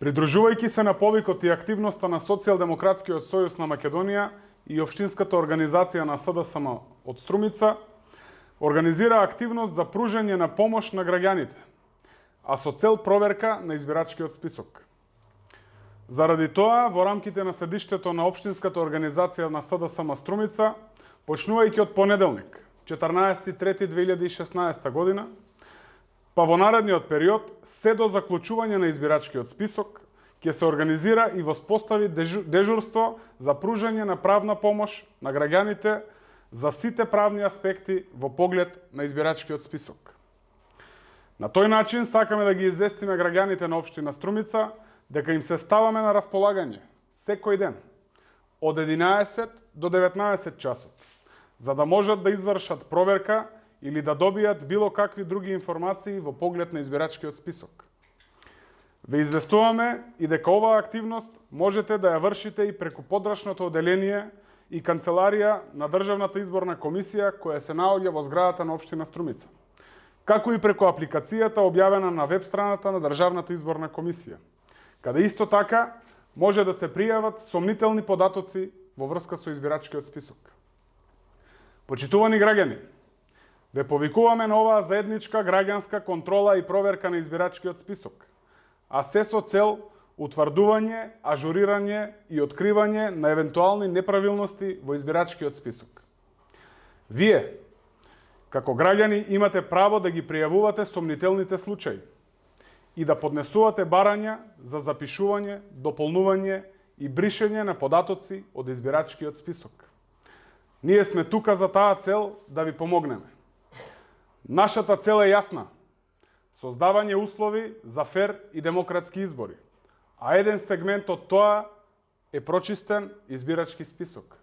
Придружувајќи се на повикот и активноста на Социјалдемократскиот сојуз на Македонија и Општинската организација на СДСМ од Струмица, организира активност за пружање на помош на граѓаните, а со цел проверка на избирачкиот список. Заради тоа, во рамките на седиштето на Општинската организација на СДСМ Струмица, почнувајќи од понеделник, 14.3.2016 година, па во наредниот период, се до заклучување на избирачкиот список, ќе се организира и воспостави дежурство за пружање на правна помош на граѓаните за сите правни аспекти во поглед на избирачкиот список. На тој начин сакаме да ги известиме граѓаните на општина Струмица дека им се ставаме на располагање секој ден од 11 до 19 часот, за да можат да извршат проверка или да добијат било какви други информации во поглед на избирачкиот список. Ве известуваме и дека оваа активност можете да ја вршите и преку подрачното оделение и канцеларија на Државната изборна комисија која се наоѓа во зградата на општина Струмица, како и преку апликацијата објавена на веб страната на Државната изборна комисија, каде исто така може да се пријават сомнителни податоци во врска со избирачкиот список. Почитувани граѓани, ве повикуваме на оваа заедничка граѓанска контрола и проверка на избирачкиот список, а се со цел утврдување, ажурирање и откривање на евентуални неправилности во избирачкиот список. Вие, како граѓани, имате право да ги пријавувате сомнителните случаи и да поднесувате барања за запишување, дополнување и бришење на податоци од избирачкиот список. Ние сме тука за таа цел да ви помогнеме. Нашата цел е јасна – создавање услови за фер и демократски избори, а еден сегмент од тоа е прочистен избирачки список.